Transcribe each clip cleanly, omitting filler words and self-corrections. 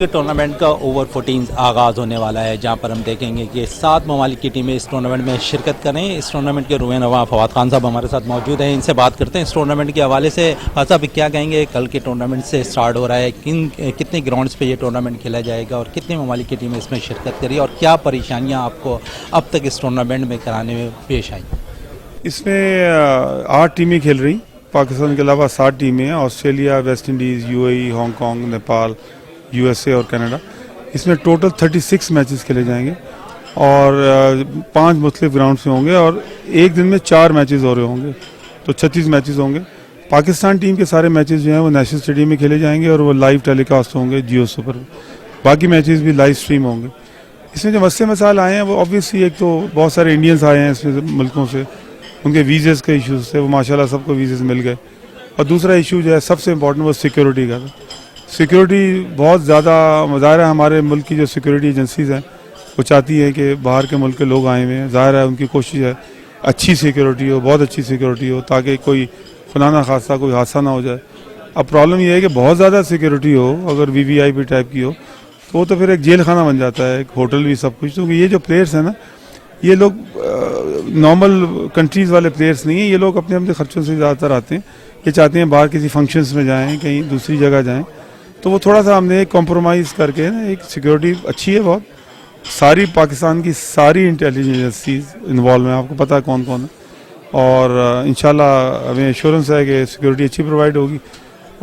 Tournament का over 14 आगाज़ होने वाला है, जहां पर हम देखेंगे कि 7 ममालिक की टीमें इस टूर्नामेंट में शिरकत करें। इस टूर्नामेंट के रुएनवा फवाद खान साहब हमारे साथ मौजूद हैं, इनसे बात करते हैं इस टूर्नामेंट के हवाले से। साहब क्या कहेंगे, कल के टूर्नामेंट से स्टार्ट हो रहा है, कितने ग्राउंड्स पे ये टूर्नामेंट खेला जाएगा और कितने ममालिक की टीमें इसमें शिरकत करी और क्या परेशानियाँ आपको अब तक इस टूर्नामेंट में कराने में पेश आई? इसमें 8 टीमें खेल रही, पाकिस्तान के अलावा 7 टीमें हैं, Australia, West Indies, UAE, Hong Kong, Nepal, USA और कनाडा। इसमें टोटल 36 मैचेस खेले जाएंगे और 5 मुख्तलिफ ग्राउंड्स में होंगे और एक दिन में 4 मैचेस हो रहे होंगे, तो 36 मैचेस होंगे। पाकिस्तान टीम के सारे मैचेस जो हैं वो नेशनल स्टेडियम में खेले जाएंगे और वो लाइव टेलीकास्ट होंगे जियो सुपर। बाकी मैचेस भी लाइव स्ट्रीम होंगे। इसमें जो मसले मसाइल आए हैं वो ऑब्वियसली, एक तो बहुत सारे इंडियंस आए हैं इसमें मुल्कों से, उनके वीज़ेज़ के इश्यूज़ थे, वो माशाल्लाह सबको वीज़ेज़ मिल गए। और दूसरा इशू जो है सबसे इम्पोर्टेंट वो सिक्योरिटी का था। सिक्योरिटी बहुत ज़्यादा ज़ाहिर है, हमारे मुल्क की जो सिक्योरिटी एजेंसीज़ हैं वो चाहती है कि बाहर के मुल्क के लोग आए हुए हैं, ज़ाहिर है उनकी कोशिश है अच्छी सिक्योरिटी हो, बहुत अच्छी सिक्योरिटी हो, ताकि कोई खुदा ना खास्ता कोई हादसा ना हो जाए। अब प्रॉब्लम ये है कि बहुत ज़्यादा सिक्योरिटी हो, अगर वीवीआईपी टाइप की हो, तो वो तो फिर एक जेल खाना बन जाता है, एक होटल भी सब कुछ। तो ये जो प्लेयर्स हैं ना, ये लोग नॉर्मल कंट्रीज़ वाले प्लेयर्स नहीं हैं, ये लोग अपने अपने खर्चों से ज़्यादातर आते हैं। ये चाहते हैं बाहर किसी फंक्शंस में जाएं, कहीं दूसरी जगह जाएं, तो वो थोड़ा सा हमने कॉम्प्रोमाइज़ करके ना, एक सिक्योरिटी अच्छी है बहुत। सारी पाकिस्तान की सारी इंटेलिजेंस एजेंसीज इन्वॉल्व हैं, आपको पता है कौन कौन है, और इंशाल्लाह हमें एश्योरेंस है कि सिक्योरिटी अच्छी प्रोवाइड होगी।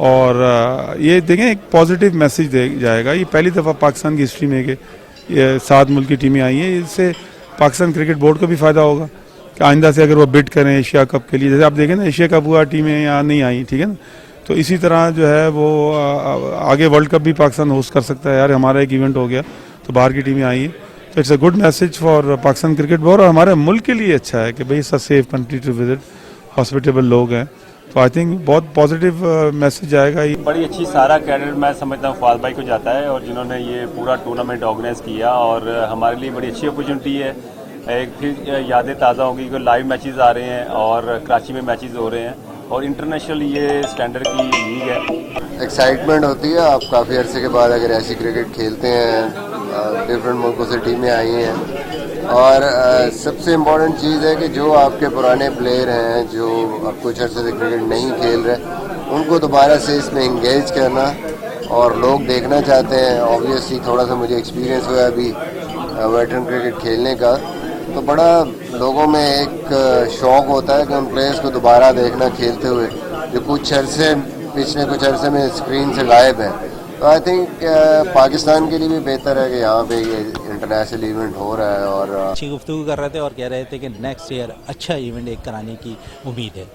और ये देखें, एक पॉजिटिव मैसेज दे जाएगा। ये पहली दफ़ा पाकिस्तान की हिस्ट्री में कि ये 7 मुल्क की टीमें आई हैं। इससे पाकिस्तान क्रिकेट बोर्ड को भी फ़ायदा होगा कि आइंदा से अगर वो बिड करें एशिया कप के लिए, जैसे आप देखें ना एशिया कप हुआ, टीमें यहाँ नहीं आई, ठीक है ना, तो इसी तरह जो है वो आगे वर्ल्ड कप भी पाकिस्तान होस्ट कर सकता है। यार हमारा एक इवेंट हो गया तो बाहर की टीमें आई हैं, तो it's a good message for Pakistan cricket board, और हमारे मुल्क के लिए अच्छा है कि भाई it's a safe country to visit, hospitable लोग हैं, तो आई थिंक बहुत पॉजिटिव मैसेज आएगा। ये बड़ी अच्छी सारा क्रेडिट मैं समझता हूँ फवाद भाई को जाता है, और जिन्होंने ये पूरा टूर्नामेंट ऑर्गेनाइज़ किया, और हमारे लिए बड़ी अच्छी अपॉर्चुनिटी है। एक फिर यादें ताज़ा होंगी कि लाइव मैचेस आ रहे हैं और कराची में मैचेस हो रहे हैं, और इंटरनेशनल ये स्टैंडर्ड की लीग है। एक्साइटमेंट होती है, आप काफ़ी अरसे के बाद अगर ऐसी क्रिकेट खेलते हैं, डिफरेंट मुल्कों से टीमें आई हैं, और सबसे इम्पॉर्टेंट चीज़ है कि जो आपके पुराने प्लेयर हैं जो अब कुछ अरसे से क्रिकेट नहीं खेल रहे, उनको दोबारा से इसमें इंगेज करना, और लोग देखना चाहते हैं। ऑब्वियसली थोड़ा सा मुझे एक्सपीरियंस हुआ अभी वेटरन क्रिकेट खेलने का, तो बड़ा लोगों में एक शौक़ होता है कि उन प्लेयर्स को दोबारा देखना खेलते हुए, जो पिछले कुछ अरसे में स्क्रीन से गायब है। तो आई थिंक पाकिस्तान के लिए भी बेहतर है कि यहाँ पे ये इंटरनेशनल इवेंट हो रहा है। और अच्छी गुफ्तगू कर रहे थे और कह रहे थे कि नेक्स्ट ईयर अच्छा इवेंट एक कराने की उम्मीद है।